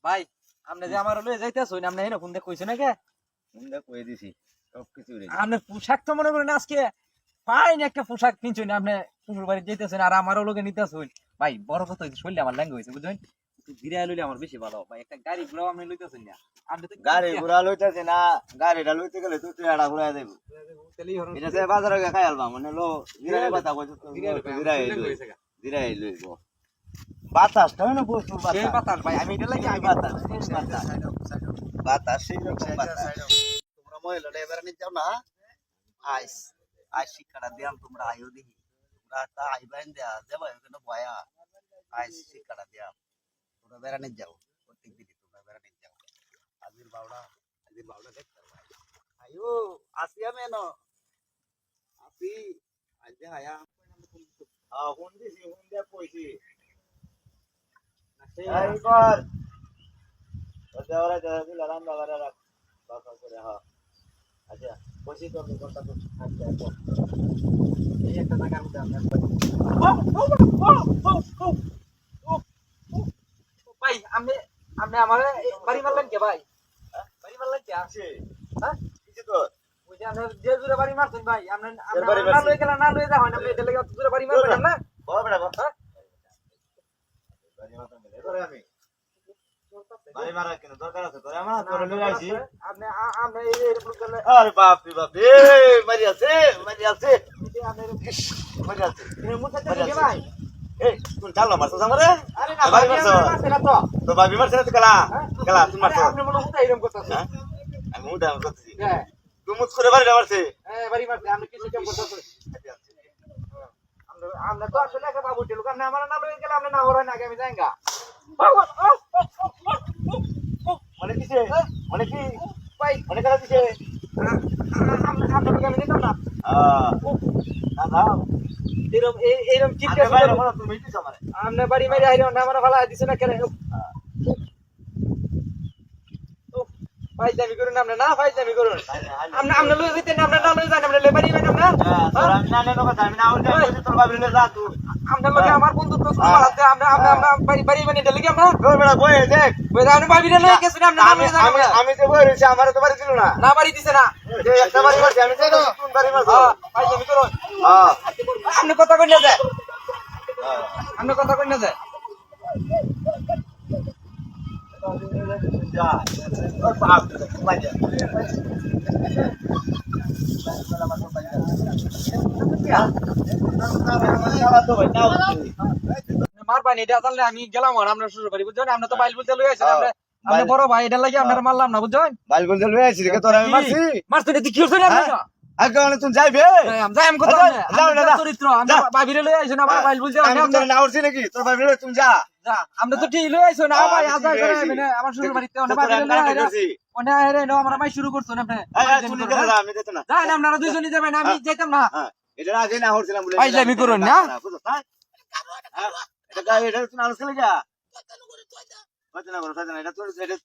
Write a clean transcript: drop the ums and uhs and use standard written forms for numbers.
ভাই আপনি যে আমার লয়ে যাইতেছ আপনি এনে ফোন দিয়ে কইছেন না কে? ফোন দিয়ে কই দিছি সবকিছু রেডি। আপনার পোশাক তো মনে করেন আজকে ফাইন একটা পোশাক কিনছেন আপনি শ্বশুর বাড়ি যাইতেছেন আর আমারও লোকে নিতেছেন। ভাই বড় কথা হইছে শরীরে আমার ল্যাঙ্গ হইছে বুঝছেন? একটু ধীরে লইলে আমার বেশি ভালো ভাই। একটা গাড়ি ঘোড়াও আপনি লইতেছেন না। আপনি তো গাড়ি ঘোড়া লইতাছে না, গাড়িটা লইতে গেলে তুই টাকা ঘুরাই দেব। তেলেই হরন এটা সে বাজারে গিয়ে খাই আলবা মানে লো ধীরে কথা কইছ তো ধীরে ধীরে লইব। বাতাসটা না প্রচুর সেই বাতাস। বাতাস ভাই আমি এটা লাগি এই বাতাস বাতাস সেই রকম বাতাস। তোমরা মহিলাটা এবারে নিয়ে যাও না আইস আইস শিক্ষাটা দিয়াম তোমরা আইও দেখি তোমরা তা আইবাইন দেয়া দেবা এখানে বয়া আইস শিক্ষাটা দিয়াম তোমরা বেড়া নিয়ে যাও প্রত্যেক দিনই তোমরা বেড়া নিয়ে যাও আজির বাউলা দেখতে পারবা আইও আসিয়া মেনো আসি আজে আয়া ফোন দিছি ফোন দিয়ে কইছি এই কর ওটা ওরা যদি লাগান বাবারা রাখ বাবা করে হ্যাঁ আচ্ছা কইছি তো কথা তো আচ্ছা এই একটা টাকার মধ্যে আমরা ভাই আপনি আপনি আমার বাড়ি মারলেন কে ভাই? বাড়ি মারলেন কে? আছে হ্যাঁ কিছু তো ওই যে আপনার যে জোরে বাড়ি মারছেন ভাই আপনি বাড়ি না মারছি। লয়ে গেলেন না লয়ে যাবেন আপনি এটা লাগি অত জোরে বাড়ি মারবেন না। বাবা বেটা হ্যাঁ? বাড়ি মাথা মেলে ধরে আমি বাড়ি মারা কেন দরকার আছে তোরে আমার তোরে লই আইছি। আপনি আপনি এরকম করলে আরে বাপ রে বাপ এ মারি আছে মারি আছে মারি আছে এর মুখে থেকে ভাই এই তুই চালো মারছ আমারে আরে না ভাই ভাই মারছো মারছে না তো তো ভাবি মারছ না তো কালা কালা তুই মারছ আপনি মনে হয় এরকম করতেছেন। হ্যাঁ আমি উদাম করতেছি হ্যাঁ তুই মুখ করে বাড়ি মারছে হ্যাঁ বাড়ি মারছে আপনি কিছু কেমন করতেছেন? আমরা তো আসলে একটা বাবু ছিল কারণ আমার না লয়ে গেলে আপনি না হরাই না আগে আমি যাইগা মানে কিসে মানে কি ভাই মানে কালা দিছে আপনাকে আমি নিতাম না না না এরকম এইরকম ঠিক আগে আছে বাইরে বলো তুমি দিছ আমারে আপনি বাড়ি মেরে আইরো না আমার ভালো দিছে না কেন ভাই দামি করুন আপনি না ভাই দামি করুন আপনি আপনি লয়ে যেতেন আপনি না লয়ে যান আপনি লে বাড়ি মেরে না আমি না নেন কথা আমি না হইলে তোর ভাবি লই যা তুই আপনার লগে আমার বন্ধু তো আছে আমরা আমরা আমরা বাড়ি মেরে ডেলে কি আমরা তোর বেটা বই দেখ ওই আপনি ভাবি লয়ে গেছেন আপনি না লয়ে যান আমি আমি যে বই রইছি আমারে তো বাড়ি ছিল না না বাড়ি দিছে না যে একটা বাড়ি মারছি আমি তো কোন বাড়ি মারছো ভাই দামি করুন হ্যাঁ আপনি কথা কই না যায় আপনি কথা কই না যায় যা তোর বাপ বাজে মার পানি এটা তাহলে আমি গেলাম আর আমরা শ্বশুর বাড়ি বুঝছেন আপনি তো বাইল বলতে লই আইছেন আপনি আপনি বড় ভাই এটা লাগি আপনারা মারলাম না বুঝছেন বাল বলতে লই আইছি রে তোর আমি মারছি মারতে দেখি কি হইছে না আপনি আগে মানে তুই যাইবে যাই আমি কথা যাও না, যা। চরিত্র আমরা ভাবিরে লই আইছেন আমরা বাইল বলতে আমি তোর না উঠছি নাকি তোর ভাবি লই তুমি যা যা আমরা তো ঠিক লই আইছেন না ভাই আজাই করে মানে আমার শ্বশুর বাড়িতে অনেক ভাবিরে লই আইরা অনেক আইরে নো আমরা মাই শুরু করছেন আপনি তুমি কেন যা আমি দিতে না যাই আপনারা দুইজনই যাবেন আমি যাইতাম না হ্যাঁ এটা আগে না হরছিলাম বলে ভাই যাবি করুন না বুঝছ তাই এটা গাড়ি এটা তুমি আলোচনা যা কত না করো এটা তোর এটা